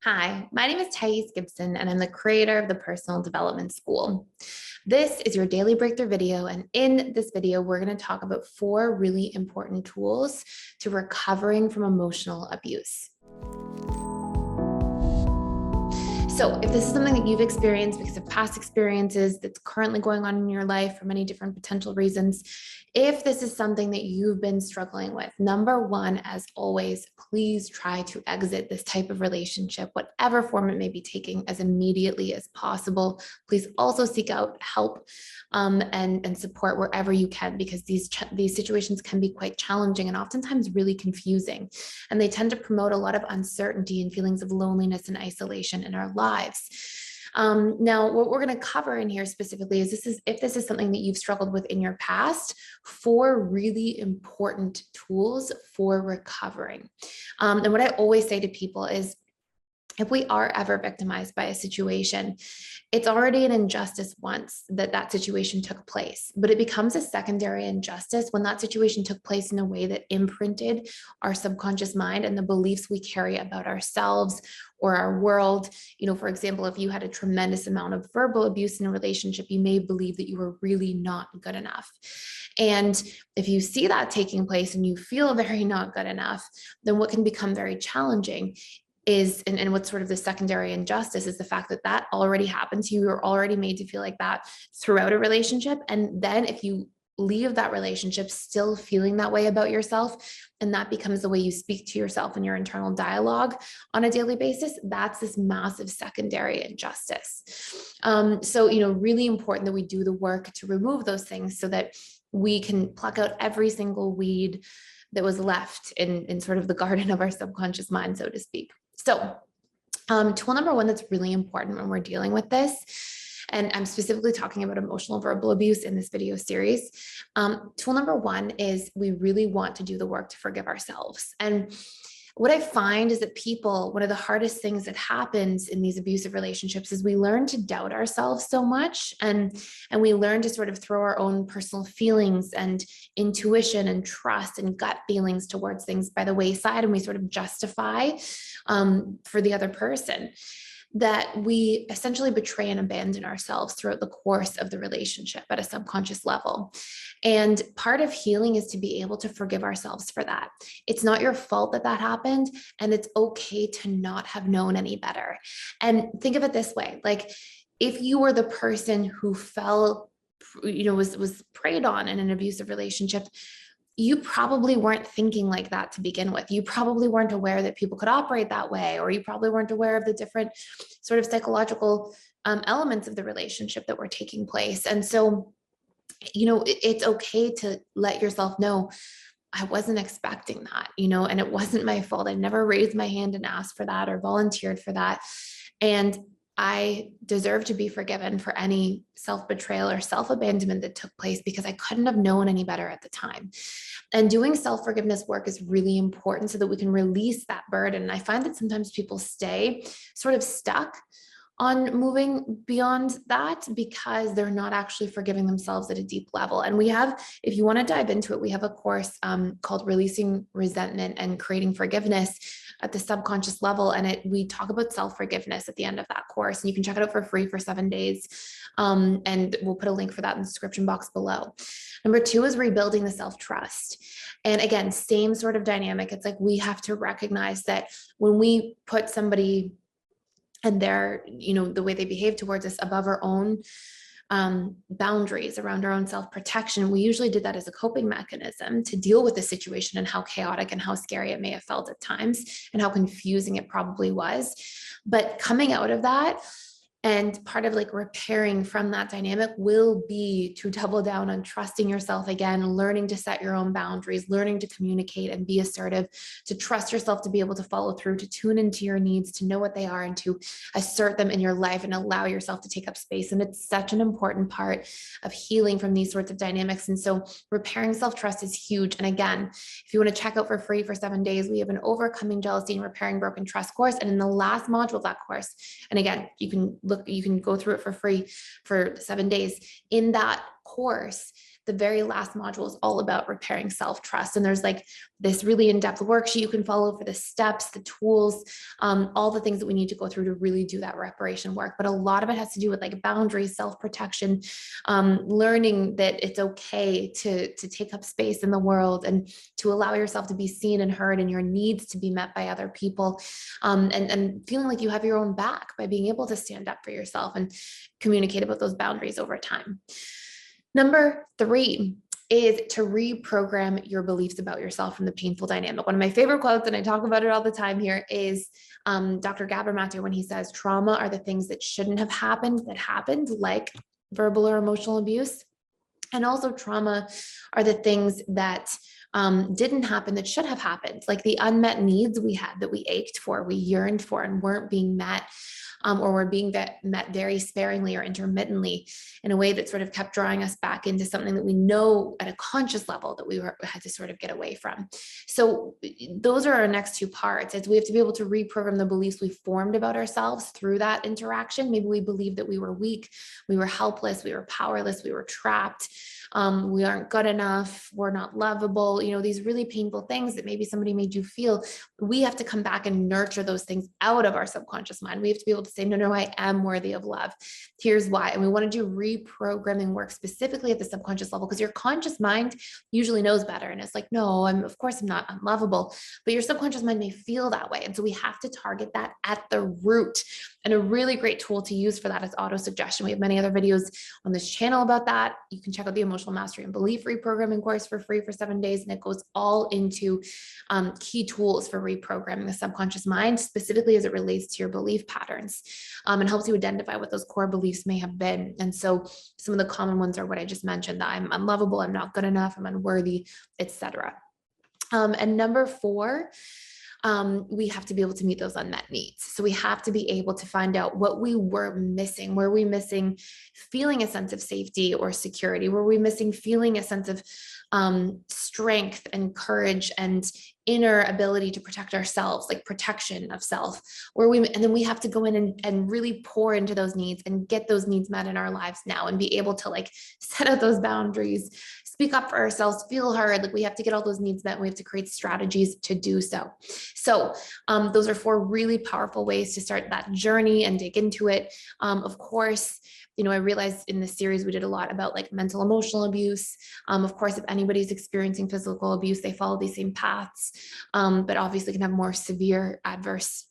Hi, my name is Gibson, and I'm the creator of the Personal Development School. This is your daily breakthrough video, and in this video, we're going to talk about 4 really important tools to recovering from emotional abuse. So if this is something that you've experienced because of past experiences that's currently going on in your life for many different potential reasons, if this is something that you've been struggling with, number one, as always, please try to exit this type of relationship, whatever form it may be taking, as immediately as possible. Please also seek out help and support wherever you can, because these situations can be quite challenging and oftentimes really confusing. And they tend to promote a lot of uncertainty and feelings of loneliness and isolation in our lives. Now, what we're going to cover in here specifically is if this is something that you've struggled with in your past, 4 really important tools for recovering. And what I always say to people is, if we are ever victimized by a situation, it's already an injustice once that situation took place, but it becomes a secondary injustice when that situation took place in a way that imprinted our subconscious mind and the beliefs we carry about ourselves or our world. For example, if you had a tremendous amount of verbal abuse in a relationship, you may believe that you were really not good enough. And if you see that taking place and you feel very not good enough, then what can become very challenging is, and what's sort of the secondary injustice is the fact that that already happened to you. You're already made to feel like that throughout a relationship. And then if you leave that relationship still feeling that way about yourself, and that becomes the way you speak to yourself in your internal dialogue on a daily basis, that's this massive secondary injustice. So, really important that we do the work to remove those things so that we can pluck out every single weed that was left in sort of the garden of our subconscious mind, so to speak. So tool number 1 that's really important when we're dealing with this, and I'm specifically talking about emotional verbal abuse in this video series. Tool number 1 is we really want to do the work to forgive ourselves. And what I find is that one of the hardest things that happens in these abusive relationships is we learn to doubt ourselves so much, and we learn to sort of throw our own personal feelings and intuition and trust and gut feelings towards things by the wayside, and we sort of justify for the other person that we essentially betray and abandon ourselves throughout the course of the relationship at a subconscious level. And part of healing is to be able to forgive ourselves for that. It's not your fault that happened, and it's okay to not have known any better. And think of it this way, like if you were the person who was preyed on in an abusive relationship, you probably weren't thinking like that to begin with. You probably weren't aware that people could operate that way, or you probably weren't aware of the different sort of psychological elements of the relationship that were taking place. And so, it's okay to let yourself know, I wasn't expecting that, and it wasn't my fault. I never raised my hand and asked for that or volunteered for that. And I deserve to be forgiven for any self-betrayal or self-abandonment that took place because I couldn't have known any better at the time. And doing self-forgiveness work is really important so that we can release that burden. And I find that sometimes people stay sort of stuck on moving beyond that because they're not actually forgiving themselves at a deep level. And if you want to dive into it, we have a course called Releasing Resentment and Creating Forgiveness at the subconscious level. And we talk about self-forgiveness at the end of that course. And you can check it out for free for 7 days. And we'll put a link for that in the description box below. Number 2 is rebuilding the self-trust. And again, same sort of dynamic. It's like we have to recognize that when we put somebody and the way they behave towards us above our own boundaries around our own self-protection, we usually did that as a coping mechanism to deal with the situation and how chaotic and how scary it may have felt at times and how confusing it probably was. But coming out of that, and part of like repairing from that dynamic will be to double down on trusting yourself again, learning to set your own boundaries, learning to communicate and be assertive, to trust yourself, to be able to follow through, to tune into your needs, to know what they are, and to assert them in your life and allow yourself to take up space. And it's such an important part of healing from these sorts of dynamics. And so repairing self-trust is huge. And again, if you want to check out for free for 7 days, we have an Overcoming Jealousy and Repairing Broken Trust course. And in the last module of that course, and again, you can go through it for free for 7 days. In that course, the very last module is all about repairing self-trust. And there's like this really in-depth worksheet you can follow for the steps, the tools, all the things that we need to go through to really do that reparation work. But a lot of it has to do with like boundaries, self-protection, learning that it's okay to take up space in the world and to allow yourself to be seen and heard and your needs to be met by other people, and feeling like you have your own back by being able to stand up for yourself and communicate about those boundaries over time. Number 3 is to reprogram your beliefs about yourself from the painful dynamic. One of my favorite quotes, and I talk about it all the time here, is Dr. Gabor Maté, when he says, trauma are the things that shouldn't have happened that happened, like verbal or emotional abuse. And also trauma are the things that didn't happen that should have happened, like the unmet needs we had that we ached for, we yearned for, and weren't being met, or were being met very sparingly or intermittently in a way that sort of kept drawing us back into something that we know at a conscious level that we had to sort of get away from. So those are our next 2 parts. Is we have to be able to reprogram the beliefs we formed about ourselves through that interaction. Maybe we believed that we were weak, we were helpless, we were powerless, we were trapped. We aren't good enough, we're not lovable, these really painful things that maybe somebody made you feel. We have to come back and nurture those things out of our subconscious mind. We have to be able to say, no, I am worthy of love. Here's why. And we want to do reprogramming work specifically at the subconscious level, because your conscious mind usually knows better. And it's like, no, of course I'm not unlovable, but your subconscious mind may feel that way. And so we have to target that at the root. And a really great tool to use for that is auto-suggestion. We have many other videos on this channel about that. You can check out the Emotional Mastery and Belief Reprogramming course for free for 7 days. And it goes all into key tools for reprogramming the subconscious mind, specifically as it relates to your belief patterns, and helps you identify what those core beliefs may have been. And so some of the common ones are what I just mentioned, that I'm unlovable, I'm not good enough, I'm unworthy, etc. And number 4, we have to be able to meet those unmet needs. So we have to be able to find out what we were missing. Were we missing feeling a sense of safety or security? Were we missing feeling a sense of strength and courage and inner ability to protect ourselves, like protection of self? And then we have to go in and really pour into those needs and get those needs met in our lives now, and be able to like set out those boundaries, speak up for ourselves, feel heard. Like we have to get all those needs met. And we have to create strategies to do so. So those are 4 really powerful ways to start that journey and dig into it. Of course, I realized in this series, we did a lot about like mental, emotional abuse. Of course, if anybody's experiencing physical abuse, they follow these same paths, but obviously can have more severe adverse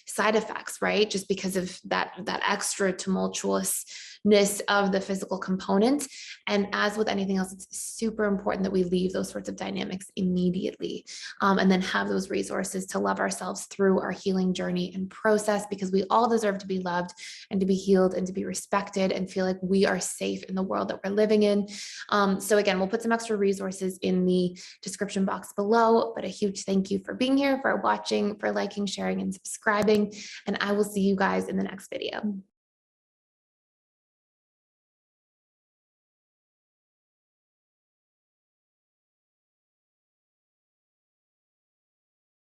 side effects, right? Just because of that extra tumultuousness of the physical component. And as with anything else, it's super important that we leave those sorts of dynamics immediately, and then have those resources to love ourselves through our healing journey and process, because we all deserve to be loved and to be healed and to be respected and feel like we are safe in the world that we're living in. So again, we'll put some extra resources in the description box below, but a huge thank you for being here, for watching, for liking, sharing, and subscribing. And I will see you guys in the next video.